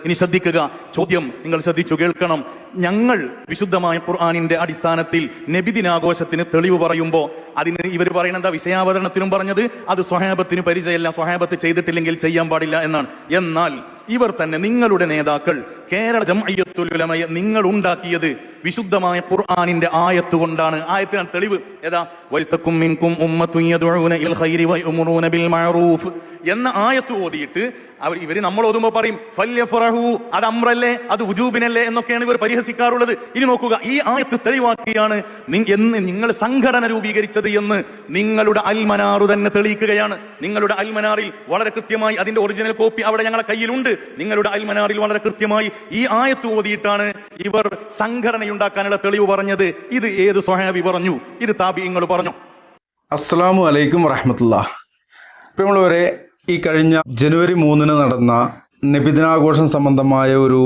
ഇനി ശ്രദ്ധിക്കുക, ചോദ്യം നിങ്ങൾ ശ്രദ്ധിച്ചു കേൾക്കണം. ഞങ്ങൾ വിശുദ്ധമായ ഖുർആനിന്റെ അടിസ്ഥാനത്തിൽ നബിദിനാഘോഷത്തിന് തെളിവ് പറയുമ്പോൾ അതിന് ഇവർ പറയുന്നത് എന്താ? വിഷയാവതരണത്തിലും പറഞ്ഞത് അത് സ്വഹാബത്തിന് പരിചയമല്ല, സ്വഹാബത്ത് ചെയ്തിട്ടില്ലെങ്കിൽ ചെയ്യാൻ പാടില്ല എന്നാണ്. എന്നാൽ ഇവർ തന്നെ നിങ്ങളുടെ നേതാക്കൾ കേരള ജംഇയ്യത്തുൽ ഉലമയെ നിങ്ങൾ ഉണ്ടാക്കിയത് വിശുദ്ധമായ ഖുർആനിന്റെ ആയത്ത് കൊണ്ടാണ്. ആയത്തിനാണ് തെളിവ്. ഏതാ? വൽതകും മിൻകും ഉമ്മത്തുൻ യദ്ഉന ഇൽ ഖൈരി വയഅ്മുറൂന ബിൽ മഅറൂഫ് എന്ന ആയത്ത് ഓതിയിട്ട് ഇവര് നമ്മൾ ഓതുമ്പോൾ പറയും ഫല്യഫറഹു, അത് അമ്രല്ലേ, അത് ഉജൂബിനല്ലേ എന്നൊക്കെയാണ് ഇവർ പരിഹസിക്കാറുള്ളത്. ഇനി നോക്കുക, ഈ ആയത്ത് തെളിവാക്കിയാണ് നിങ്ങൾ സംഘടന രൂപീകരിച്ചത് എന്ന് നിങ്ങളുടെ അൽമനാറു തന്നെ തെളിയിക്കുകയാണ്. നിങ്ങളുടെ അൽമനാറിൽ വളരെ കൃത്യമായി അതിന്റെ ഒറിജിനൽ കോപ്പി അവിടെ ഞങ്ങളുടെ കയ്യിലുണ്ട്. നിങ്ങളുടെ അൽമനാറിൽ വളരെ കൃത്യമായി ഈ ആയത്ത് ഓതിയിട്ടാണ് ഇവർ സംഘടനയുണ്ടാക്കാനുള്ള തെളിവ് പറഞ്ഞത്. ഇത് ഏത് സ്വഹാബി പറഞ്ഞു? ഇത് താബിഈങ്ങൾ പറഞ്ഞു. അസ്സലാമു അലൈക്കും വറഹ്മത്തുള്ളാഹി. പ്രിയമുള്ളവരെ, ഈ കഴിഞ്ഞ ജനുവരി 3 നടന്ന നബിദിനാഘോഷം സംബന്ധമായ ഒരു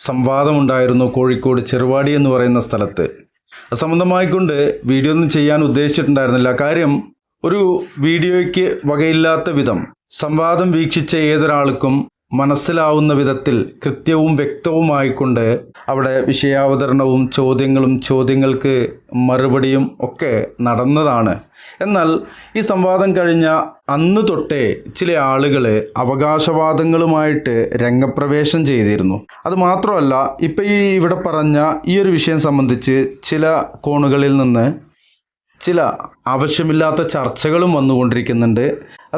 സംവാദമുണ്ടായിരുന്നു കോഴിക്കോട് ചെറുവാടി എന്ന് പറയുന്ന സ്ഥലത്ത്. സംബന്ധമായിക്കൊണ്ട് വീഡിയോ ഒന്നും ചെയ്യാൻ ഉദ്ദേശിച്ചിട്ടുണ്ടായിരുന്നില്ല. കാര്യം, ഒരു വീഡിയോയ്ക്ക് വകയില്ലാത്ത വിധം സംവാദം വീക്ഷിച്ച ഏതൊരാൾക്കും മനസ്സിലാവുന്ന വിധത്തിൽ കൃത്യവും വ്യക്തവുമായിക്കൊണ്ട് അവിടെ വിഷയാവതരണവും ചോദ്യങ്ങൾക്ക് മറുപടിയും ഒക്കെ നടന്നതാണ്. എന്നാൽ ഈ സംവാദം കഴിഞ്ഞ അന്ന് തൊട്ടേ ചില ആളുകൾ അവകാശവാദങ്ങളുമായിട്ട് രംഗപ്രവേശം ചെയ്തിരുന്നു. അത് മാത്രമല്ല, ഇപ്പം ഇവിടെ പറഞ്ഞ ഈ ഒരു വിഷയം സംബന്ധിച്ച് ചില കോണുകളിൽ നിന്ന് ചില ആവശ്യമില്ലാത്ത ചർച്ചകളും വന്നുകൊണ്ടിരിക്കുന്നുണ്ട്.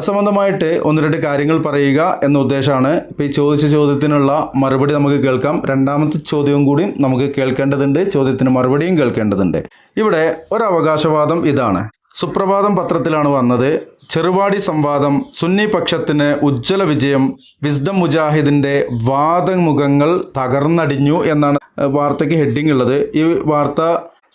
അസംബന്ധമായിട്ട് 1-2 കാര്യങ്ങൾ പറയുക എന്ന ഉദ്ദേശമാണ്. ഇപ്പോൾ ഈ ചോദിച്ച ചോദ്യത്തിനുള്ള മറുപടി നമുക്ക് കേൾക്കാം. രണ്ടാമത്തെ ചോദ്യവും കൂടി നമുക്ക് കേൾക്കേണ്ടതുണ്ട്, ചോദ്യത്തിന് മറുപടിയും കേൾക്കേണ്ടതുണ്ട്. ഇവിടെ ഒരു അവകാശവാദം ഇതാണ്. സുപ്രഭാതം പത്രത്തിലാണ് വന്നത്. ചെറുവാടി സംവാദം, സുന്നി പക്ഷത്തിന് ഉജ്ജ്വല വിജയം, വിസ്ഡം മുജാഹിദിന്റെ വാദമുഖങ്ങൾ തകർന്നടിഞ്ഞു എന്നാണ് വാർത്തയ്ക്ക് ഹെഡിങ് ഉള്ളത്. ഈ വാർത്ത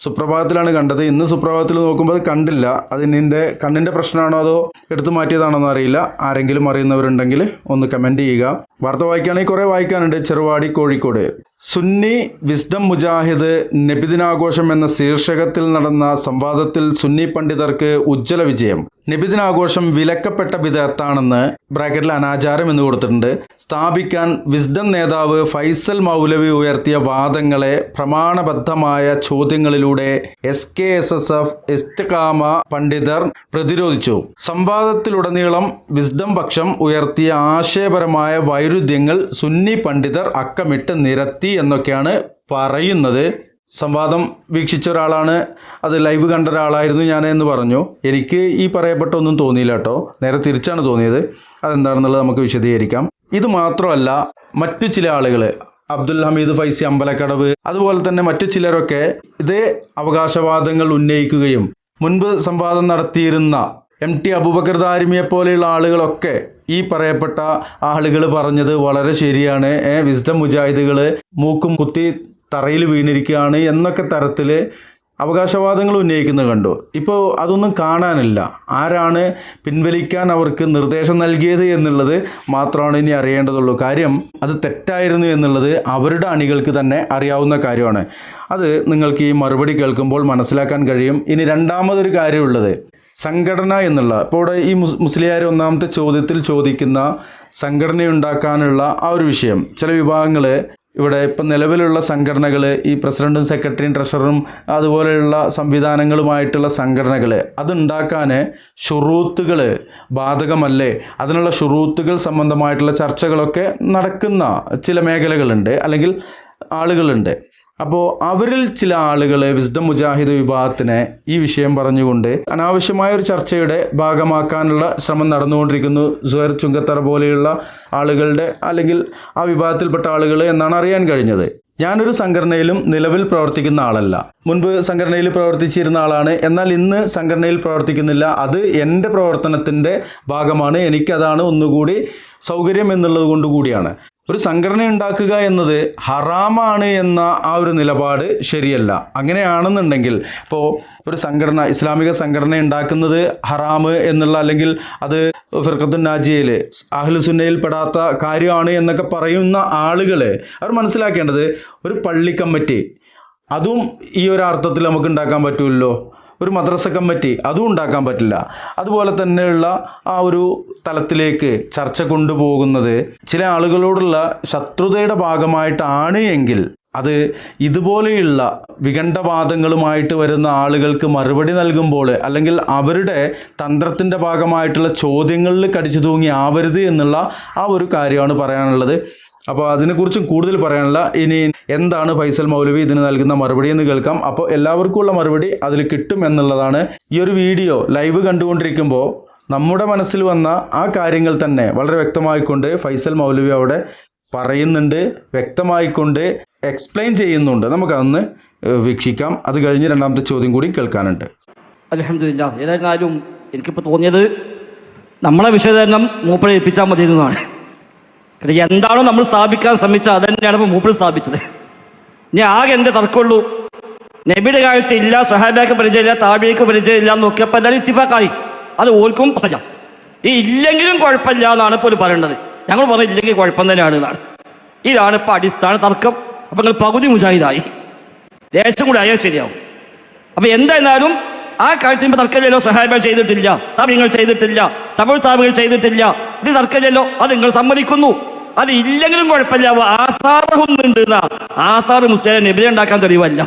സുപ്രഭാതത്തിലാണ് കണ്ടത്. ഇന്ന് സുപ്രഭാതത്തിൽ നോക്കുമ്പോൾ അത് കണ്ടില്ല. അതിൻ്റെ കണ്ണിൻ്റെ പ്രശ്നമാണോ അതോ എടുത്തു മാറ്റിയതാണോ എന്ന് അറിയില്ല. ആരെങ്കിലും അറിയുന്നവരുണ്ടെങ്കിൽ ഒന്ന് കമൻറ്റ് ചെയ്യുക. വാർത്ത വായിക്കുകയാണെങ്കിൽ കുറേ വായിക്കാനുണ്ട്. ചെറുവാടി കോഴിക്കോട്. സുന്നി വിസ്ഡം മുജാഹിദ് നബിദിനാഘോഷം എന്ന ശീർഷകത്തിൽ നടന്ന സംവാദത്തിൽ സുന്നി പണ്ഡിതർക്ക് ഉജ്ജ്വല വിജയം. നബിദിനാഘോഷം വിലക്കപ്പെട്ട ബിദഅത്താണെന്ന് ബ്രാക്കറ്റിൽ അനാചാരം എന്ന് കൊടുത്തിട്ടുണ്ട്. സ്ഥാപിക്കാൻ വിസ്ഡം നേതാവ് ഫൈസൽ മൗലവി ഉയർത്തിയ വാദങ്ങളെ പ്രമാണബദ്ധമായ ചോദ്യങ്ങളിലൂടെ SKSSF ഇസ്തിഖാമ പണ്ഡിതർ പ്രതിരോധിച്ചു. സംവാദത്തിലുടനീളം വിസ്ഡം പക്ഷം ഉയർത്തിയ ആശയപരമായ വൈരുദ്ധ്യങ്ങൾ സുന്നി പണ്ഡിതർ അക്കമിട്ട് നിരത്തി എന്നൊക്കെയാണ് പറയുന്നത്. സംവാദം വീക്ഷിച്ച ഒരാളാണ്, അത് ലൈവ് കണ്ട ഒരാളായിരുന്നു ഞാൻ എന്ന് പറഞ്ഞു. എനിക്ക് ഈ പറയപ്പെട്ട ഒന്നും തോന്നിയില്ല കേട്ടോ, നേരെ തിരിച്ചാണ് തോന്നിയത്. അതെന്താണെന്നുള്ളത് നമുക്ക് വിശദീകരിക്കാം. ഇത് മാത്രമല്ല, മറ്റു ചില ആളുകൾ, അബ്ദുൽ ഹമീദ് ഫൈസി അമ്പലക്കടവ്, അതുപോലെ തന്നെ മറ്റു ചിലരൊക്കെ ഇതേ അവകാശവാദങ്ങൾ ഉന്നയിക്കുകയും മുൻപ് സംവാദം നടത്തിയിരുന്ന MT അബൂബക്കർ ദാരിമിയെ പോലെയുള്ള ആളുകളൊക്കെ ഈ പറയപ്പെട്ട ആളുകൾ പറഞ്ഞത് വളരെ ശരിയാണ്, വിസ്ഡം മുജാഹിദുകൾ മൂക്കും കുത്തി തറയിൽ വീണിരിക്കുകയാണ് എന്നൊക്കെ തരത്തിൽ അവകാശവാദങ്ങൾ ഉന്നയിക്കുന്നത് കണ്ടു. ഇപ്പോൾ അതൊന്നും കാണാനില്ല. ആരാണ് പിൻവലിക്കാൻ അവർക്ക് നിർദ്ദേശം നൽകിയത് എന്നുള്ളത് മാത്രമാണ് ഇനി അറിയേണ്ടതുള്ളൂ. കാര്യം, അത് തെറ്റായിരുന്നു എന്നുള്ളത് അവരുടെ അണികൾക്ക് തന്നെ അറിയാവുന്ന കാര്യമാണ്. അത് നിങ്ങൾക്ക് ഈ മറുപടി കേൾക്കുമ്പോൾ മനസ്സിലാക്കാൻ കഴിയും. ഇനി രണ്ടാമതൊരു കാര്യമുള്ളത് സംഘടന എന്നുള്ള, ഇപ്പോൾ ഇവിടെ ഈ മുസ്ലിയാർ ഒന്നാമത്തെ ചോദ്യത്തിൽ ചോദിക്കുന്ന സംഘടനയുണ്ടാക്കാനുള്ള ആ ഒരു വിഷയം, ചില വിഭാഗങ്ങൾ ഇവിടെ ഇപ്പം നിലവിലുള്ള സംഘടനകൾ, ഈ പ്രസിഡന്റും സെക്രട്ടറിയും ട്രഷററും അതുപോലെയുള്ള സംവിധാനങ്ങളുമായിട്ടുള്ള സംഘടനകൾ, അതുണ്ടാക്കാൻ ഷുറൂത്തുകൾ ബാധകമല്ലേ? അതിനുള്ള ഷുറൂത്തുകൾ സംബന്ധമായിട്ടുള്ള ചർച്ചകളൊക്കെ നടക്കുന്ന ചില മേഖലകളുണ്ട്, അല്ലെങ്കിൽ ആളുകളുണ്ട്. അപ്പോൾ അവരിൽ ചില ആളുകൾ വിസ്ഡം മുജാഹിദ് വിഭാഗത്തിനെ ഈ വിഷയം പറഞ്ഞുകൊണ്ട് അനാവശ്യമായ ഒരു ചർച്ചയുടെ ഭാഗമാക്കാനുള്ള ശ്രമം നടന്നുകൊണ്ടിരിക്കുന്നു. സുഹൈർ ചുങ്കത്തറ പോലെയുള്ള ആളുകളുടെ, അല്ലെങ്കിൽ ആ വിഭാഗത്തിൽപ്പെട്ട ആളുകൾ എന്നാണ് അറിയാൻ കഴിഞ്ഞത്. ഞാനൊരു സംഘടനയിലും നിലവിൽ പ്രവർത്തിക്കുന്ന ആളല്ല. മുൻപ് സംഘടനയിൽ പ്രവർത്തിച്ചിരുന്ന ആളാണ്. എന്നാൽ ഇന്ന് സംഘടനയിൽ പ്രവർത്തിക്കുന്നില്ല. അത് എൻ്റെ പ്രവർത്തനത്തിൻ്റെ ഭാഗമാണ്. എനിക്കതാണ് ഒന്നുകൂടി സൗകര്യം എന്നുള്ളത് കൊണ്ടുകൂടിയാണ്. ഒരു സംഘടന ഉണ്ടാക്കുക എന്നത് ഹറാമാണ് എന്ന ആ ഒരു നിലപാട് ശരിയല്ല. അങ്ങനെയാണെന്നുണ്ടെങ്കിൽ ഇപ്പോൾ ഒരു സംഘടന, ഇസ്ലാമിക സംഘടന ഉണ്ടാക്കുന്നത് ഹറാമ് എന്നുള്ള, അല്ലെങ്കിൽ അത് ഫിർഖത്തുൻ നാജിയയിൽ അഹ്ലുസുന്നയിൽ പെടാത്ത കാര്യമാണ് എന്നൊക്കെ പറയുന്ന ആളുകൾ അവർ മനസ്സിലാക്കേണ്ടത്, ഒരു പള്ളി കമ്മിറ്റി അതും ഈ ഒരു അർത്ഥത്തിൽ നമുക്ക് ഉണ്ടാക്കാൻ പറ്റുമല്ലോ. ഒരു മദ്രസ കമ്മിറ്റി അതും ഉണ്ടാക്കാൻ പറ്റില്ല. അതുപോലെ തന്നെയുള്ള ആ ഒരു തലത്തിലേക്ക് ചർച്ച കൊണ്ടുപോകുന്നത് ചില ആളുകളോടുള്ള ശത്രുതയുടെ ഭാഗമായിട്ടാണ് എങ്കിൽ അത് ഇതുപോലെയുള്ള വിഖണ്ഡവാദങ്ങളുമായിട്ട് വരുന്ന ആളുകൾക്ക് മറുപടി നൽകുമ്പോൾ അല്ലെങ്കിൽ അവരുടെ തന്ത്രത്തിൻ്റെ ഭാഗമായിട്ടുള്ള ചോദ്യങ്ങളിൽ കടിച്ചു തൂങ്ങി ആവരുത് എന്നുള്ള ആ ഒരു കാര്യമാണ് പറയാനുള്ളത്. അപ്പോൾ അതിനെക്കുറിച്ചും കൂടുതൽ പറയാനുള്ള ഇനി എന്താണ് ഫൈസൽ മൗലവി ഇതിന് നൽകുന്ന മറുപടി എന്ന് കേൾക്കാം. അപ്പോൾ എല്ലാവർക്കുമുള്ള മറുപടി അതിൽ കിട്ടും എന്നുള്ളതാണ്. ഈ ഒരു വീഡിയോ ലൈവ് കണ്ടുകൊണ്ടിരിക്കുമ്പോൾ നമ്മുടെ മനസ്സിൽ വന്ന ആ കാര്യങ്ങൾ തന്നെ വളരെ വ്യക്തമായിക്കൊണ്ട് ഫൈസൽ മൗലവി അവിടെ പറയുന്നുണ്ട്, വ്യക്തമായിക്കൊണ്ട് എക്സ്പ്ലെയിൻ ചെയ്യുന്നുണ്ട്. നമുക്കതൊന്ന് വീക്ഷിക്കാം. അത് കഴിഞ്ഞ് രണ്ടാമത്തെ ചോദ്യം കൂടി കേൾക്കാനുണ്ട്. അൽഹംദുലില്ലാഹ്. ഏതായിരുന്നാലും എനിക്കിപ്പോൾ തോന്നിയത് നമ്മളെ വിശദീകരണം മൂപ്പരെ ഏൽപ്പിച്ചാൽ മതി എന്നതാണ്. എന്താണോ നമ്മൾ സ്ഥാപിക്കാൻ ശ്രമിച്ചത് അത് തന്നെയാണ് ഇപ്പോൾ മൂപ്പര് സ്ഥാപിച്ചത്. ഇനി ആകെ എൻ്റെ തർക്കമുള്ളൂ, നബിയുടെ കാലത്ത് ഇല്ല, സ്വഹാബിക്ക് പരിചയമില്ല, താബിക്ക് പരിചയമില്ല എന്ന് നോക്കിയപ്പോൾ എല്ലാവരും ഇത്തിഫാക്കായി. അത് ഓർക്കും പ്രശ്നമില്ല. ഈ ഇല്ലെങ്കിലും കുഴപ്പമില്ല എന്നാണ് ഇപ്പോൾ പറയേണ്ടത്. ഞങ്ങൾ പറഞ്ഞത് ഇല്ലെങ്കിൽ കുഴപ്പം തന്നെയാണ് എന്നാണ്. ഇതാണ് ഇപ്പോൾ അടിസ്ഥാന തർക്കം. അപ്പം നിങ്ങൾ പകുതി മുജാഹിദായി, ദേശം കൂടി ആയാൽ ശരിയാവും. അപ്പം എന്തായിരുന്നാലും ആ കാര്യത്തിൽ തർക്കമില്ലല്ലോ. സഹാബികൾ ചെയ്തിട്ടില്ല, താബികൾ ചെയ്തിട്ടില്ല, തമിഴ് താബികൾ ചെയ്തിട്ടില്ല, ഇത് തർക്കമില്ലല്ലോ. അത് നിങ്ങൾ സമ്മതിക്കുന്നു. അത് ഇല്ലെങ്കിലും കുഴപ്പമില്ല. ആസാറുണ്ട് എന്നാ ആസാറ് മുസ്ലിം നബി ഉണ്ടാക്കാൻ തെളിവല്ല.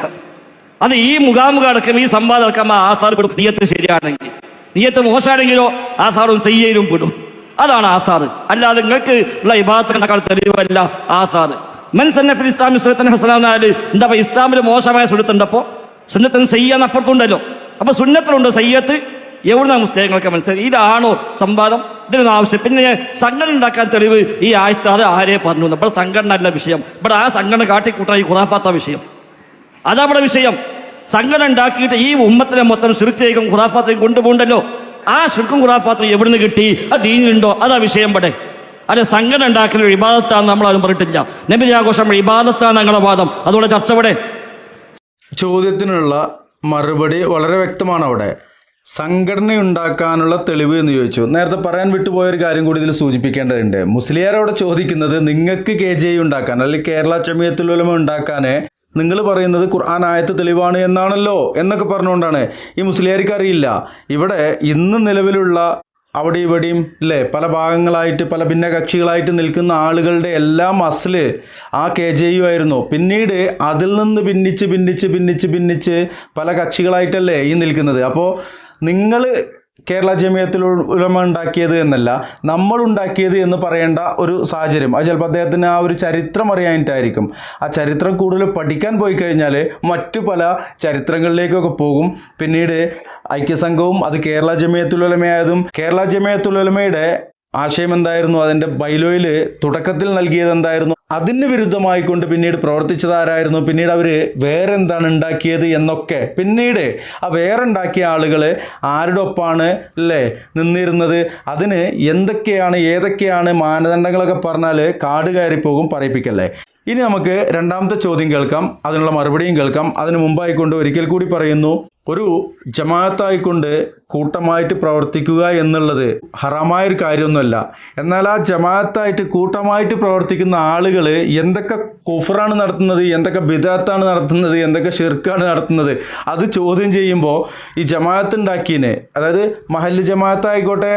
അത് ഈ മുഖാമുഖം അടക്കം ഈ സംവാദം അടക്കം ആസാർ പെടും. നിയത്ത് ശരിയാണെങ്കിൽ. നിയത്ത് മോശമാണെങ്കിലോ ആസാറും സയ്യയിലും പെടും. അതാണ് ആസാറ്. അല്ലാതെ നിങ്ങൾക്ക് ഉള്ള ഇബാദത്തിനേക്കാൾ തെളിവല്ല ആസാറ്. മൻസന്നഫിൽ ഇസ്ലാമി സുന്നത്തൻ ഹസനാല് എന്താ ഇസ്ലാമിൽ മോശമായ സുന്നത്തുണ്ടപ്പോൾ സുന്നത്തിന് സയ്യാന്ന് അപ്പുറത്തുണ്ടല്ലോ. അപ്പൊ സുന്നത്തിലുണ്ട് സയ്യത്ത്. എവിടുന്ന മുസ്ലിങ്ങൾക്ക് മനസ്സിലായി? ഇതാണോ സംവാദം? ഇതിനൊന്നും ആവശ്യം. പിന്നെ സംഘടന ഉണ്ടാക്കാൻ തെളിവ് ഈ ആഴ്ച അത് ആരെ പറഞ്ഞു? ഇവിടെ സംഘടന അല്ല വിഷയം. ഇവിടെ ആ സംഘടന കാട്ടിക്കൂട്ടാൻ ഈ ഖുറാഫാത്ത വിഷയം. അതാ ഇവിടെ വിഷയം. സംഘടന ഉണ്ടാക്കിയിട്ട് ഈ ഉമ്മത്തിനെ മൊത്തം ശിർക്കിലേക്കും ഖുറാഫാത്തേക്കും കൊണ്ടുപോകണ്ടല്ലോ. ആ ശിർക്കും ഖുറാഫാത്തും എവിടുന്ന് കിട്ടി? അത് ദീനിലുണ്ടോ? അതാ വിഷയം ഇവിടെ. അല്ലെ സംഘടന ഉണ്ടാക്കൽ ഇബാദത്താന്ന് നമ്മളാരും പറഞ്ഞിട്ടില്ല. നബി ആഘോഷം ഇബാദത്താണ് ഞങ്ങളുടെ വാദം. അതുകൊണ്ട് ചർച്ച ഇവിടെ. ചോദ്യത്തിനുള്ള മറുപടി വളരെ വ്യക്തമാണ്. അവിടെ സംഘടനയുണ്ടാക്കാനുള്ള തെളിവ് എന്ന് ചോദിച്ചു. നേരത്തെ പറയാൻ വിട്ടുപോയൊരു കാര്യം കൂടി ഇതിൽ സൂചിപ്പിക്കേണ്ടതുണ്ട്. മുസ്ലിയാരോട് ചോദിക്കുന്നത് നിങ്ങൾക്ക് KJI ഉണ്ടാക്കാൻ അല്ലെങ്കിൽ കേരള ജമിയത്തുൽ ഉലമ ഉണ്ടാക്കാൻ നിങ്ങൾ പറയുന്നത് ഖുർആൻ ആയത്ത് തെളിവാണ് എന്നാണല്ലോ എന്നൊക്കെ പറഞ്ഞുകൊണ്ടാണ്. ഈ മുസ്ലിയാർക്ക് അറിയില്ല ഇവിടെ ഇന്ന് നിലവിലുള്ള അവിടെ ഇവിടെയും അല്ലേ പല ഭാഗങ്ങളായിട്ട് പല ഭിന്ന കക്ഷികളായിട്ട് നിൽക്കുന്ന ആളുകളുടെ എല്ലാം അസ്ല് ആ KJI ആയിരുന്നു. പിന്നീട് അതിൽ നിന്ന് ഭിന്നിച്ച് പല കക്ഷികളായിട്ടല്ലേ ഈ നിൽക്കുന്നത്. അപ്പോൾ നിങ്ങൾ കേരള ജമിയത്തുൽ ഉലമ ഉണ്ടാക്കിയത് എന്നല്ല നമ്മൾ ഉണ്ടാക്കിയത് എന്ന് പറയേണ്ട ഒരു സാഹചര്യം. അത് ചിലപ്പോൾ അദ്ദേഹത്തിന് ആ ഒരു ചരിത്രം അറിയാനായിട്ടായിരിക്കും. ആ ചരിത്രം കൂടുതൽ പഠിക്കാൻ പോയി കഴിഞ്ഞാൽ മറ്റു പല ചരിത്രങ്ങളിലേക്കൊക്കെ പോകും. പിന്നീട് ഐക്യസംഘവും അത് കേരള ജമിയത്തുൽ ഉലമയായതും കേരള ജമിയത്തുൽ ഉലമയുടെ ആശയം എന്തായിരുന്നു, അതിൻ്റെ ബൈലോയിൽ തുടക്കത്തിൽ നൽകിയത് എന്തായിരുന്നു, അതിന് വിരുദ്ധമായിക്കൊണ്ട് പിന്നീട് പ്രവർത്തിച്ചതാരായിരുന്നു, പിന്നീട് അവർ വേറെ എന്താണ് ഉണ്ടാക്കിയത് എന്നൊക്കെ പിന്നീട് ആ വേറെ ഉണ്ടാക്കിയ ആളുകൾ ആരുടെ ഒപ്പാണ് അല്ലേ നിന്നിരുന്നത്, അതിന് എന്തൊക്കെയാണ് ഏതൊക്കെയാണ് മാനദണ്ഡങ്ങളൊക്കെ പറഞ്ഞാൽ കാട് കയറിപ്പോകും. പറയിപ്പിക്കല്ലേ. ഇനി നമുക്ക് രണ്ടാമത്തെ ചോദ്യം കേൾക്കാം, അതിനുള്ള മറുപടിയും കേൾക്കാം. അതിനു മുമ്പായിക്കൊണ്ട് ഒരിക്കൽ കൂടി പറയുന്നു, ഒരു ജമാഅത്തായിക്കൊണ്ട് കൂട്ടമായിട്ട് പ്രവർത്തിക്കുക എന്നുള്ളത് ഹറാമായൊരു കാര്യമൊന്നുമല്ല. എന്നാൽ ആ ജമാഅത്തായിട്ട് കൂട്ടമായിട്ട് പ്രവർത്തിക്കുന്ന ആളുകൾ എന്തൊക്കെ കുഫറാണ് നടത്തുന്നത്, എന്തൊക്കെ ബിദഅത്താണ് നടത്തുന്നത്, എന്തൊക്കെ ഷിർക്കാണ് നടത്തുന്നത്, അത് ചോദ്യം ചെയ്യുമ്പോൾ ഈ ജമാഅത്ത് ഉണ്ടാക്കിയതിന്, അതായത് മഹല്ല് ജമാഅത്ത് ആയിക്കോട്ടെ,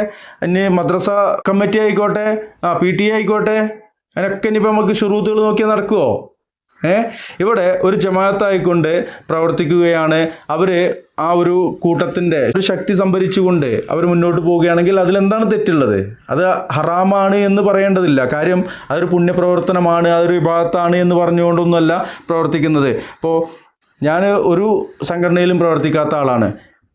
ഇനി മദ്രസ കമ്മിറ്റി ആയിക്കോട്ടെ, PTA ആയിക്കോട്ടെ, അതിനൊക്കെ ഇനിയിപ്പോൾ നമുക്ക് ഷുറൂത്തുകൾ നോക്കിയാൽ നടക്കുമോ? ഇവിടെ ഒരു ജമാഅത്തായിക്കൊണ്ട് പ്രവർത്തിക്കുകയാണ്. അവർ ആ ഒരു കൂട്ടത്തിൻ്റെ ഒരു ശക്തി സംഭരിച്ചുകൊണ്ട് അവർ മുന്നോട്ട് പോവുകയാണെങ്കിൽ അതിലെന്താണ് തെറ്റുള്ളത്? അത് ഹറാമാണ് എന്ന് പറയേണ്ടതില്ല. കാര്യം അതൊരു പുണ്യപ്രവർത്തനമാണ്, അതൊരു ഇബാദത്താണ് എന്ന് പറഞ്ഞുകൊണ്ടൊന്നുമല്ല പ്രവർത്തിക്കുന്നത്. ഇപ്പോൾ ഞാൻ ഒരു സംഘടനയിലും പ്രവർത്തിക്കാത്ത ആളാണ്,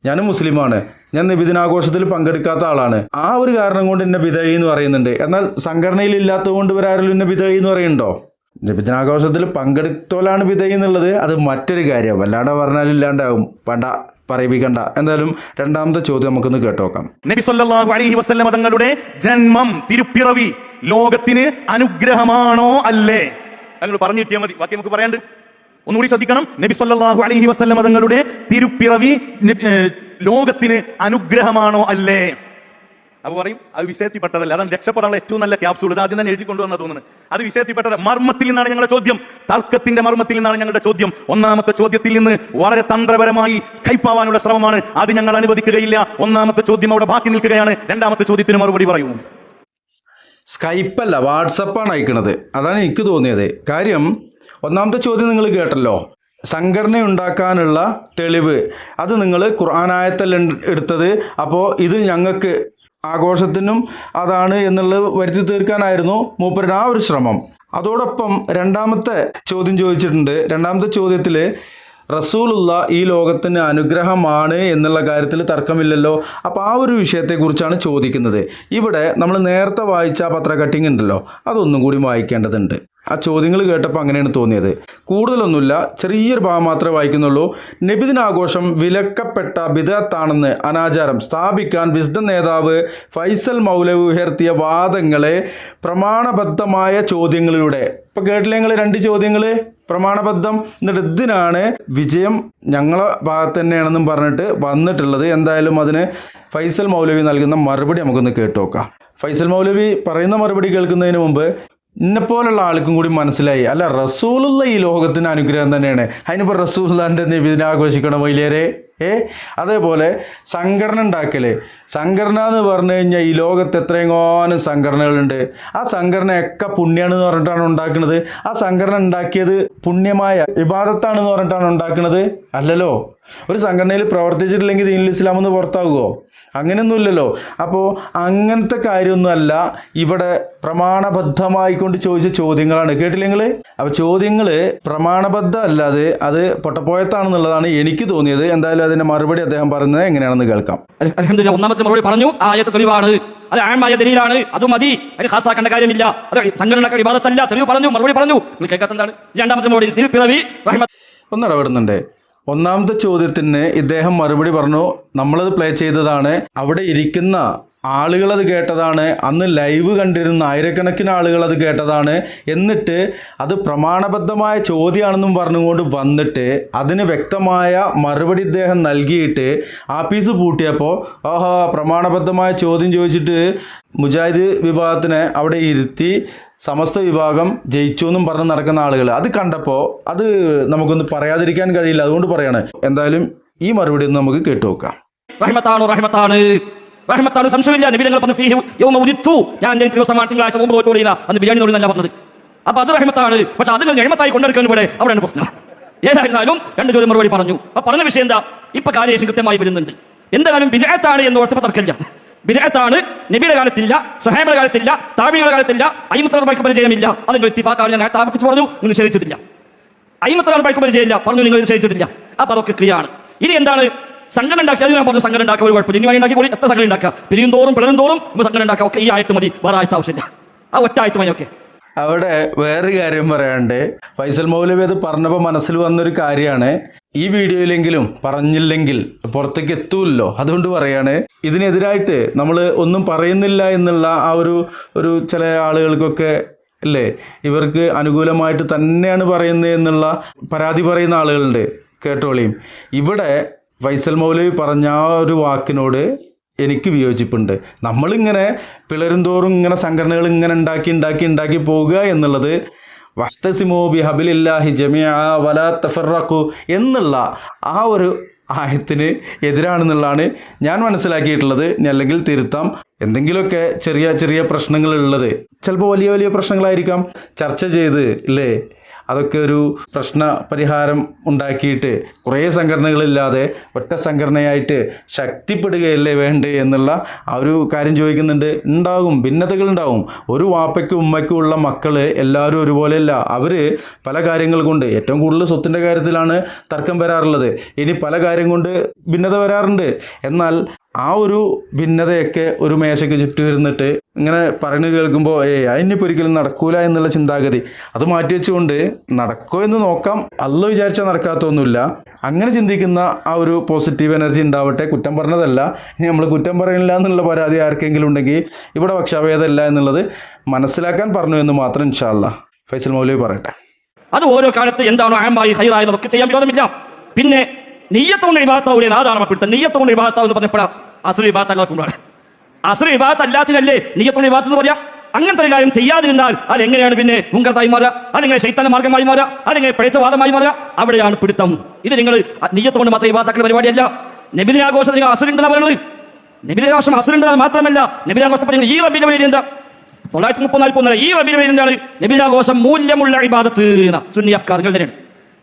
ഞാനും മുസ്ലിമാണ്, ഞാൻ നബിദിനാഘോഷത്തിൽ പങ്കെടുക്കാത്ത ആളാണ്. ആ ഒരു കാരണം കൊണ്ട് എന്നെ ബിദഈ എന്ന് പറയുന്നുണ്ട്. എന്നാൽ സംഘടനയിൽ ഇല്ലാത്തത് കൊണ്ട് ഇവരാരെങ്കിലും എന്നെ ബിദഈ എന്ന് പറയുന്നുണ്ടോ? നബിദിനാഘോഷത്തിൽ പങ്കെടുത്തോലാണ് ബിദഈ എന്നുള്ളത് അത് മറ്റൊരു കാര്യം. അല്ലാണ്ട് പറഞ്ഞാൽ ഇല്ലാണ്ടാവും. വേണ്ട, പറയിപ്പിക്കണ്ട. എന്തായാലും രണ്ടാമത്തെ ചോദ്യം നമുക്കൊന്ന് കേട്ടോക്കാം. നബി സല്ലല്ലാഹു അലൈഹി വസല്ലം തങ്ങളുടെ ജന്മം, തിരുപ്പിറവി ലോകത്തിന് അനുഗ്രഹമാണോ അല്ലേ? നിങ്ങൾ പറഞ്ഞു കിട്ടിയാൽ മതി, ബാക്കി നമുക്ക് പറയാണ്ട്. ഒന്നുകൂടി ശ്രദ്ധിക്കണം. നബി സല്ലല്ലാഹു അലൈഹി വസല്ലം തങ്ങളുടെ തിരുപ്പിറവി ലോകത്തിന് അനുഗ്രഹമാണോ അല്ലേ? അപ്പൊ പറയും അത് വിഷയത്തിൽപ്പെട്ടതല്ല, അതാണ് രക്ഷപ്പെടാനുള്ള ഏറ്റവും നല്ല ക്യാപ്സൂൾ, ഇത് ആദ്യം തന്നെ എഴുതി കൊണ്ടുവന്ന തോന്നുന്നത്. അത് വിഷയത്തിൽപ്പെട്ടത് മർമ്മത്തിൽ നിന്നാണ് ഞങ്ങളുടെ ചോദ്യം, തർക്കത്തിന്റെ മർമ്മത്തിൽ നിന്നാണ് ഞങ്ങളുടെ ചോദ്യം. ഒന്നാമത്തെ ചോദ്യത്തിൽ നിന്ന് വളരെ തന്ത്രപരമായി സ്കൈപ്പ് ആവാനുള്ള ശ്രമമാണ്, അത് ഞങ്ങൾ അനുവദിക്കുകയില്ല. ഒന്നാമത്തെ ചോദ്യം അവിടെ ബാക്കി നിൽക്കുകയാണ്. രണ്ടാമത്തെ ചോദ്യത്തിന് മറുപടി പറയൂ. സ്കൈപ്പല്ല, വാട്സപ്പാണ് അയക്കണത്. അതാണ് എനിക്ക് തോന്നിയത്. കാര്യം ഒന്നാമത്തെ ചോദ്യം നിങ്ങൾ കേട്ടല്ലോ, സംഘടന ഉണ്ടാക്കാനുള്ള തെളിവ് അത് നിങ്ങൾ ഖുർആനായത്തല്ല എടുത്തത്, അപ്പോൾ ഇത് ഞങ്ങൾക്ക് ആഘോഷത്തിനും അതാണ് എന്നുള്ളത് വരുത്തി തീർക്കാനായിരുന്നു മൂപ്പരുടെ ആ ഒരു ശ്രമം. അതോടൊപ്പം രണ്ടാമത്തെ ചോദ്യം ചോദിച്ചിട്ടുണ്ട്. രണ്ടാമത്തെ ചോദ്യത്തിൽ റസൂലുള്ള ഈ ലോകത്തിന് അനുഗ്രഹമാണ് എന്നുള്ള കാര്യത്തിൽ തർക്കമില്ലല്ലോ. അപ്പോൾ ആ ഒരു വിഷയത്തെക്കുറിച്ചാണ് ചോദിക്കുന്നത്. ഇവിടെ നമ്മൾ നേരത്തെ വായിച്ച പത്ര കട്ടിങ് ഉണ്ടല്ലോ, അതൊന്നും കൂടി വായിക്കേണ്ടതുണ്ട്. ആ ചോദ്യങ്ങൾ കേട്ടപ്പോൾ അങ്ങനെയാണ് തോന്നിയത്. കൂടുതലൊന്നുമില്ല, ചെറിയൊരു ഭാഗം മാത്രമേ വായിക്കുന്നുള്ളൂ. നബിദിനാഘോഷം വിലക്കപ്പെട്ട ബിദഅത്താണെന്ന് അനാചാരം സ്ഥാപിക്കാൻ വിസ്ഡം നേതാവ് ഫൈസൽ മൗലവി ഉയർത്തിയ വാദങ്ങളെ പ്രമാണബദ്ധമായ ചോദ്യങ്ങളിലൂടെ, ഇപ്പോൾ കേട്ടില്ലേ നിങ്ങൾ 2 ചോദ്യങ്ങൾ പ്രമാണബദ്ധം, എന്നിട്ട് ഇതിനാണ് വിജയം ഞങ്ങളെ ഭാഗത്ത് തന്നെയാണെന്നും പറഞ്ഞിട്ട് വന്നിട്ടുള്ളത്. എന്തായാലും അതിന് ഫൈസൽ മൗലവി നൽകുന്ന മറുപടി നമുക്കൊന്ന് കേട്ടു നോക്കാം. ഫൈസൽ മൗലവി പറയുന്ന മറുപടി കേൾക്കുന്നതിന് മുമ്പ് എന്നെപ്പോലുള്ള ആൾക്കും കൂടി മനസ്സിലായി, അല്ല റസൂലുള്ള ഈ ലോകത്തിന് അനുഗ്രഹം തന്നെയാണ്, അതിനിപ്പോൾ റസൂലുള്ളാൻ്റെ നബിദിനാഘോഷിക്കണം വൈലേരെ. അതേപോലെ സംഘടന ഉണ്ടാക്കൽ, സംഘടന എന്ന് പറഞ്ഞു കഴിഞ്ഞാൽ ഈ ലോകത്ത് എത്രയെങ്ങാനും സംഘടനകളുണ്ട്. ആ സംഘടനയൊക്കെ പുണ്യമാണെന്ന് പറഞ്ഞിട്ടാണ് ഉണ്ടാക്കുന്നത്. ആ സംഘടന ഉണ്ടാക്കിയത് പുണ്യമായ ഇബാദത്താണെന്ന് പറഞ്ഞിട്ടാണ് ഉണ്ടാക്കുന്നത്? അല്ലല്ലോ. ഒരു സംഘടനയിൽ പ്രവർത്തിച്ചിട്ടില്ലെങ്കിൽ ദീനുൽ ഇസ്ലാം എന്ന് പുറത്താകുമോ? അങ്ങനെയൊന്നുമില്ലല്ലോ. അപ്പോൾ അങ്ങനത്തെ കാര്യമൊന്നുമല്ല ഇവിടെ പ്രമാണബദ്ധമായിക്കൊണ്ട് ചോദിച്ച ചോദ്യങ്ങളാണ്. കേട്ടില്ല നിങ്ങൾ? അപ്പോൾ ചോദ്യങ്ങൾ പ്രമാണബദ്ധ അല്ലാതെ അത് പൊട്ടപ്പോയത്താണെന്നുള്ളതാണ് എനിക്ക് തോന്നിയത്. എന്തായാലും അതിന്റെ മറുപടി അദ്ദേഹം പറയുന്നത് എങ്ങനെയാണെന്ന് കേൾക്കാം. അൽഹംദുലില്ലാഹ്, ഒന്നാമത്തെ മറുപടി പറഞ്ഞു. ആയത്ത് തെളിവാണ്, അത് ആമായ ദലീലാണ്, അത് മതി, അതിന് ഖാസാക്കേണ്ട കാര്യമില്ല, അത് സംഘടനയുടെ ഇബാദത്തല്ല. തെളിവ് പറഞ്ഞു, മറുപടി പറഞ്ഞു. നിങ്ങൾ കേൾക്കാത്തതാണ്. രണ്ടാമത്തെ മറുപടി ഒന്നിടപെടുന്നുണ്ട്. ഒന്നാമത്തെ ചോദ്യത്തിന് ഇദ്ദേഹം മറുപടി പറഞ്ഞു, നമ്മളത് പ്ലേ ചെയ്തതാണ്, അവിടെ ഇരിക്കുന്ന ആളുകളത് കേട്ടതാണ്, അന്ന് ലൈവ് കണ്ടിരുന്ന ആയിരക്കണക്കിന് ആളുകൾ അത് കേട്ടതാണ്. എന്നിട്ട് അത് പ്രമാണബദ്ധമായ ചോദ്യമാണെന്നും പറഞ്ഞുകൊണ്ട് വന്നിട്ട് അതിന് വ്യക്തമായ മറുപടി ഇദ്ദേഹം നൽകിയിട്ട് ആപ്പീസ് പൂട്ടിയപ്പോൾ ആഹാ പ്രമാണബദ്ധമായ ചോദ്യം ചോദിച്ചിട്ട് മുജാഹിദ് വിഭാഗത്തിനെ അവിടെ ഇരുത്തി സമസ്ത വിഭാഗം ജയിച്ചു എന്നും പറഞ്ഞ് നടക്കുന്ന ആളുകൾ അത് കണ്ടപ്പോൾ അത് നമുക്കൊന്ന് പറയാതിരിക്കാൻ കഴിയില്ല. അതുകൊണ്ട് പറയാണ്. എന്തായാലും ഈ മറുപടി ഒന്ന് നമുക്ക് കേട്ടു നോക്കാം. റഹ്മത്താണ്, സംശയമില്ല. നബി തങ്ങൾ പറഞ്ഞു ഫീഹി യൗമ ഉലിത്തു, ഞാൻ ജനിച്ച ദിവസമാണ് തിങ്കളാഴ്ച മുമ്പ് തോറ്റില്ല, അന്ന് ബിരിയാണി നോടിന്നല്ല പറഞ്ഞത്. അപ്പോൾ അത് റഹ്മത്താണ്. പക്ഷെ അതിൽ എഴുമത്തായി കൊണ്ടെടുക്കാൻ ഇവിടെ അവിടെയാണ് പ്രശ്നം. ഏതായിരുന്നാലും 2 ചോദ്യം മറുപടി പറഞ്ഞു. അപ്പോൾ പറഞ്ഞ വിഷയം എന്താ? ഇപ്പൊ കാര്യേഷൻ കൃത്യമായി വരുന്നുണ്ട്. എന്തായാലും ബിദ്അത്താണ് എന്ന് ഓർത്തപ്പോൾ തർക്കമില്ല. ബിദ്അത്താണ്, നബിയുടെ കാലത്തില്ല, സ്വഹാബിയുടെ കാലത്തില്ല, താബിഈങ്ങളുടെ കാലത്തില്ല, അയിമത്തുകളുടെ പരിചയമില്ല. അതിന്റെ ഇത്തിഫാഖാണ്. ഞാൻ താമസിച്ച് പറഞ്ഞു, നിങ്ങൾ നിഷേധിച്ചിട്ടില്ല. അയിമത്തുകളുടെ പരിചയമില്ല പറഞ്ഞു, നിങ്ങൾ നിഷേധിച്ചിട്ടില്ല. അപ്പോൾ അതൊക്കെ ക്ലിയറാണ്. ഇനി എന്താണ്? സംഘടന ഉണ്ടാക്കി, അത് ഞാൻ പറഞ്ഞു സംഘടന ഉണ്ടാക്കുക ഒരു കുഴപ്പമില്ല. ഇനി ഉണ്ടാക്കി പോയി എത്ര സംഘടന ഉണ്ടാക്കുക, പിരിയും തോറും പിളരും തോറും സംഘടന ഉണ്ടാക്കുക. ഒക്കെ ഈ ആയത്ത് മതി, വേറെ ആയത്ത് ആവശ്യമില്ല. ആ ഒറ്റ ആയത്ത് മതി. ഒക്കെ അവിടെ വേറൊരു കാര്യം പറയാണ്ട്, ഫൈസൽ മൗലവി അത് പറഞ്ഞപ്പോൾ മനസ്സിൽ വന്നൊരു കാര്യമാണ്. ഈ വീഡിയോയിലെങ്കിലും പറഞ്ഞില്ലെങ്കിൽ പുറത്തേക്ക് എത്തൂല്ലോ, അതുകൊണ്ട് പറയാണ്. ഇതിനെതിരായിട്ട് നമ്മൾ ഒന്നും പറയുന്നില്ല എന്നുള്ള ആ ഒരു ചില ആളുകൾക്കൊക്കെ അല്ലേ, ഇവർക്ക് അനുകൂലമായിട്ട് തന്നെയാണ് പറയുന്നത് എന്നുള്ള പരാതി പറയുന്ന ആളുകളുണ്ട്. കേട്ടോളിയും. ഇവിടെ ഫൈസൽ മൗലവി പറഞ്ഞ ആ ഒരു വാക്കിനോട് എനിക്ക് വിയോജിപ്പുണ്ട്. നമ്മളിങ്ങനെ പിളരും തോറും ഇങ്ങനെ സംഘടനകൾ ഇങ്ങനെ ഉണ്ടാക്കി പോകുക എന്നുള്ളത് വഹ്തസിമൂ ബിഹബിലില്ലാഹി ജമീഅ വലാ തഫറഖു എന്നുള്ള ആ ഒരു ആയത്തിന് എതിരാണെന്നുള്ളതാണ് ഞാൻ മനസ്സിലാക്കിയിട്ടുള്ളത്. അല്ലെങ്കിൽ തിരുത്താം. എന്തെങ്കിലുമൊക്കെ ചെറിയ ചെറിയ പ്രശ്നങ്ങളുള്ളത്, ചിലപ്പോൾ വലിയ വലിയ പ്രശ്നങ്ങളായിരിക്കാം, ചർച്ച ചെയ്ത് അല്ലേ അതൊക്കെ ഒരു പ്രശ്ന പരിഹാരം ഉണ്ടാക്കിയിട്ട് കുറേ സംഘടനകളില്ലാതെ ഒറ്റ സംഘടനയായിട്ട് ശക്തിപ്പെടുകയല്ലേ വേണ്ടേ എന്നുള്ള ആ ഒരു കാര്യം ചോദിക്കുന്നുണ്ട്. ഉണ്ടാകും, ഭിന്നതകളുണ്ടാകും. ഒരു വാപ്പയ്ക്കും ഉമ്മയ്ക്കും ഉള്ള മക്കൾ എല്ലാവരും ഒരുപോലെയല്ല. അവർ പല കാര്യങ്ങൾ കൊണ്ട്, ഏറ്റവും കൂടുതൽ സ്വത്തിൻ്റെ കാര്യത്തിലാണ് തർക്കം വരാറുള്ളത്. ഇനി പല കാര്യം കൊണ്ട് ഭിന്നത വരാറുണ്ട്. എന്നാൽ ആ ഒരു ഭിന്നതയൊക്കെ ഒരു മേശയ്ക്ക് ചുറ്റും ഇരുന്നിട്ട് ഇങ്ങനെ പറയുന്നത് കേൾക്കുമ്പോൾ അതിനിപ്പോൾ ഒരിക്കലും നടക്കൂല എന്നുള്ള ചിന്താഗതി അത് മാറ്റി വെച്ചുകൊണ്ട് നടക്കോ എന്ന് നോക്കാം. അള്ളാഹു വിചാരിച്ചാൽ നടക്കാത്തൊന്നുമില്ല. അങ്ങനെ ചിന്തിക്കുന്ന ആ ഒരു പോസിറ്റീവ് എനർജി ഉണ്ടാവട്ടെ. കുറ്റം പറഞ്ഞതല്ല, ഇനി നമ്മൾ കുറ്റം പറയണില്ല എന്നുള്ള പരാതി ആർക്കെങ്കിലും ഉണ്ടെങ്കിൽ ഇവിടെ പക്ഷാഭേദമല്ല എന്നുള്ളത് മനസ്സിലാക്കാൻ പറഞ്ഞു എന്ന് മാത്രം ഇൻഷാ അല്ലാഹ് ഫൈസൽ മൗലവി പറയട്ടെ. അത് ഓരോ കാലത്ത് എന്താണോ ആമായി ഹൈറായതൊക്കെ ചെയ്യാൻ വിരോധമില്ല. പിന്നെ നെയ്യത്തോണ്ട് വിഭാഗത്താവൂലേ, അതാണ് മപ്പിടുത്തം. നെയ്യത്തോണ്ട് വിഭാഗത്താവെന്ന് പറഞ്ഞപ്പോഴാണ് അസുര വിഭാഗത്താക്കുമ്പോഴാണ് അസ്ർ ഇബാദത്ത് അല്ലാത്തതല്ലേ നിയ്യത്തുൽ ഇബാദത്ത് എന്ന് പറയാം. അങ്ങനത്തെ ഒരു കാര്യം ചെയ്യാതിരുന്നാൽ അതെങ്ങനെയാണ് പിന്നെ മുങ്കത്തായി മാറുക, അല്ലെങ്കിൽ ശൈത്താന മാർഗമായി മാറുക, അല്ലെങ്കിൽ പിഴച്ചവാദമായി മാറുക? അവിടെയാണ് പിടുത്തം. ഇത് നിങ്ങൾ നിയ്യത്തുകൊണ്ട് മാത്രം ഇബാദത്താക്കുന്ന പരിപാടിയല്ല. നബിദിനാഘോഷം നിങ്ങൾ അസ്റുണ്ടെന്നാണ് പറയുന്നത്. നബിദിനാഘോഷം അസ്റുണ്ടെന്ന് മാത്രമല്ല, നബിദിനാഘോഷം പറയുന്നത് ഈ റബീഉൽ അവ്വലിൽ എന്താ 934 ഈ റബീഉൽ അവ്വലിൽ എന്താണ്? നബിദിനാഘോഷം മൂല്യമുള്ള ഇബാദത്ത് സുന്നി അഫ്കാറുകൾ തന്നെയാണ്.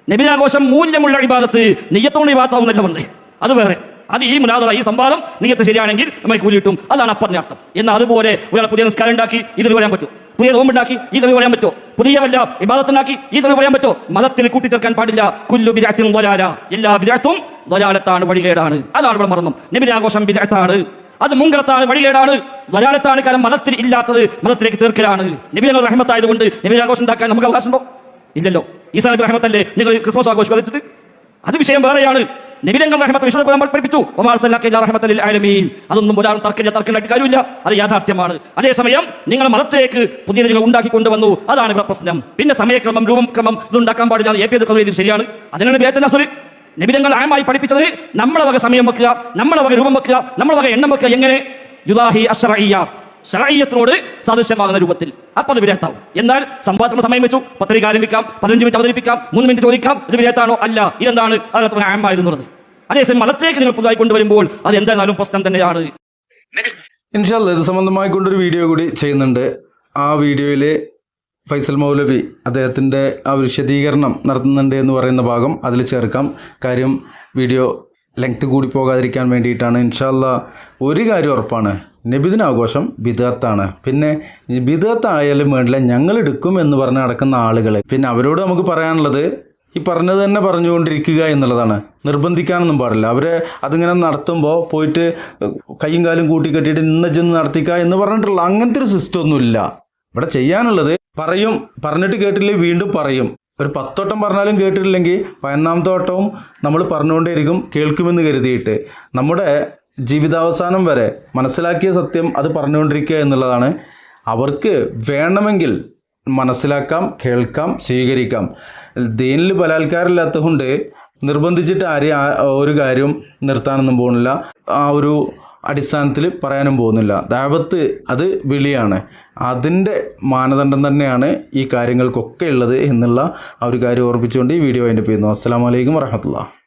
നബിദിനാഘോഷം മൂല്യമുള്ള ഇബാദത്ത് നിയ്യത്തുകൊണ്ട് ഇബാദത്താവുന്നല്ല പറഞ്ഞത്. അത് വേറെ. അത് ഈ മുനാദറ, ഈ സംവാദം നിയ്യത്ത് ശരിയാണെങ്കിൽ നമ്മൾ കൂലി കിട്ടും. അതാണ് അപ്പറിന്റെ അർത്ഥം. എന്നാൽ അതുപോലെ ഒരാൾ പുതിയ നിസ്കാരം ഉണ്ടാക്കി ഇത് പറയാൻ പറ്റും, പുതിയ നോമ്പുണ്ടാക്കി ഈ തെളിവ് പറയാൻ പറ്റുമോ? പുതിയ വല്ല ഇബാദത്തുണ്ടാക്കി ഈ തെളിവ് പറയാൻ പറ്റുമോ? മതത്തിൽ കൂട്ടിച്ചേർക്കാൻ പാടില്ല. കുല്ലു ബിദ്അത്തിൻ ളലാല, എല്ലാ ബിദ്അത്തും ളലാലത്താണ്, വഴികേടാണ്. അതാണ് ഇവിടെ മറന്നു. നബിദിനാഘോഷം ബിദ്അത്താണ്, അത് മുങ്കറത്താണ്, വഴികേടാണ്, ളലാലത്താണ്. കാരണം മതത്തിൽ ഇല്ലാത്തത് മതത്തിലേക്ക് തീർക്കലാണ്. നബി ഞങ്ങൾ റഹ്മത്തായതുകൊണ്ട് നബിദിനാഘോഷം ഉണ്ടാക്കാൻ നമുക്ക് അവകാശമുണ്ടോ? ഇല്ലല്ലോ. ഈസാ നബി റഹ്മത്തല്ലേ നിങ്ങൾ ക്രിസ്മസ് ആഘോഷിച്ചത്? അത് വിഷയം വേറെയാണ്. നബി ഞങ്ങൾ റഹ്മത്ത് വിശുദ്ധ ഖുർആൻ പഠിപ്പിച്ചു, വമാ അർസൽനാക ഇല്ലാ റഹ്മത്തൽ ലിൽ ആലമീൻ. അതൊന്നും ഒരാളും തർക്കമില്ലാത്ത കാര്യമില്ല. അത് യാഥാർത്ഥ്യമാണ്. അതേസമയം നിങ്ങൾ മതത്തിലേക്ക് പുതിയ നിങ്ങൾ ഉണ്ടാക്കി കൊണ്ടുവന്നു. അതാണ് ഇവിടെ പ്രശ്നം. പിന്നെ സമയക്രമം, രൂപക്രമം ഇതുണ്ടാക്കാൻ പാടില്ല. ഇത് ശരിയാണ്. അതിനാണ് ബിദ്അത്തുൽ അസ്ർ. നബി ഞങ്ങൾ ആമായി പഠിപ്പിച്ചത് നമ്മളെ വക സമയം വെക്കുക, നമ്മളെ വക രൂപം വെക്കുക, നമ്മളെ വക എണ്ണം വെക്കുക. എങ്ങനെ? യുദാഹി അശ്റഇയ്യ, ശറഈയത്തിനോട് സാദൃശ്യമാകുന്ന രൂപത്തിൽ. അപ്പോൾ അത് ബിദ്അത്താവും. എന്നാൽ സംവാദത്തിന് സമയം വെച്ചു, 10 മിനിറ്റ് ആരംഭിക്കാം, 15 മിനിറ്റ് അവതരിപ്പിക്കാം, 3 മിനിറ്റ് ചോദിക്കാം, ഇത് ബിദ്അത്താണോ? അല്ല. ഇതെന്താണ്? അത് ആമായിരുന്നുള്ളത്. അതേസമയം മതത്തിലേക്ക് നിങ്ങൾ പുതുതായി കൊണ്ടുവരുമ്പോൾ അത് എന്തായാലും പ്രശ്നം തന്നെയാണ്. ഇൻഷാ അല്ലാഹ് ഇത് സംബന്ധമായി കൊണ്ടൊരു വീഡിയോ കൂടി ചെയ്യുന്നുണ്ട്. ആ വീഡിയോയിൽ ഫൈസൽ മൗലവി അദ്ദേഹത്തിൻ്റെ ആ വിശദീകരണം നടത്തുന്നുണ്ട് എന്ന് പറയുന്ന ഭാഗം അതിൽ ചേർക്കാം. കാര്യം വീഡിയോ ലെങ്ത് കൂടി പോകാതിരിക്കാൻ വേണ്ടിയിട്ടാണ്. ഇൻഷാ അല്ലാഹ് ഒരു കാര്യം ഉറപ്പാണ്, നബിദിനാഘോഷം ബിദ്അത്താണ്. പിന്നെ ബിദ്അത്തായാലും വേണ്ടില്ല, ഞങ്ങൾ എടുക്കും എന്ന് പറഞ്ഞ് നടക്കുന്ന ആളുകൾ, പിന്നെ അവരോട് നമുക്ക് പറയാനുള്ളത് ഈ പറഞ്ഞത് തന്നെ പറഞ്ഞുകൊണ്ടിരിക്കുക എന്നുള്ളതാണ്. നിർബന്ധിക്കാനൊന്നും പാടില്ല. അവരെ അതിങ്ങനെ നടത്തുമ്പോൾ പോയിട്ട് കൈയും കാലും കൂട്ടിക്കെട്ടിയിട്ട് ചെന്ന് നടത്തിക്കുക എന്ന് പറഞ്ഞിട്ടുള്ള അങ്ങനത്തെ ഒരു സിസ്റ്റം ഒന്നുമില്ല. ഇവിടെ ചെയ്യാനുള്ളത് പറയും, പറഞ്ഞിട്ട് കേട്ടില്ലെങ്കിൽ വീണ്ടും പറയും. ഒരു 10 വട്ടം പറഞ്ഞാലും കേട്ടിട്ടില്ലെങ്കിൽ 11ാമത്തെ വട്ടവും നമ്മൾ പറഞ്ഞുകൊണ്ടേയിരിക്കും, കേൾക്കുമെന്ന് കരുതിയിട്ട്. നമ്മുടെ ജീവിതാവസാനം വരെ മനസ്സിലാക്കിയ സത്യം അത് പറഞ്ഞുകൊണ്ടിരിക്കുക എന്നുള്ളതാണ്. അവർക്ക് വേണമെങ്കിൽ മനസ്സിലാക്കാം, കേൾക്കാം, സ്വീകരിക്കാം. ദീനിൽ ബലാത്കാരമില്ലാത്തതുകൊണ്ട് നിർബന്ധിച്ചിട്ട് ആരെയും ഒരു കാര്യം നിർത്താനൊന്നും പോകുന്നില്ല. ആ ഒരു അടിസ്ഥാനത്തിൽ പറയാനും പോകുന്നില്ല. ദഅവത്ത് അത് വിളിയാണ്. അതിൻ്റെ മാനദണ്ഡം തന്നെയാണ് ഈ കാര്യങ്ങൾക്കൊക്കെ ഉള്ളത് എന്നുള്ള ആ ഒരു കാര്യം ഓർപ്പിച്ചുകൊണ്ട് ഈ വീഡിയോ അതിൻ്റെ ചെയ്യുന്നു. അസ്സലാമു അലൈക്കും വറഹ്മത്തുള്ളാഹി.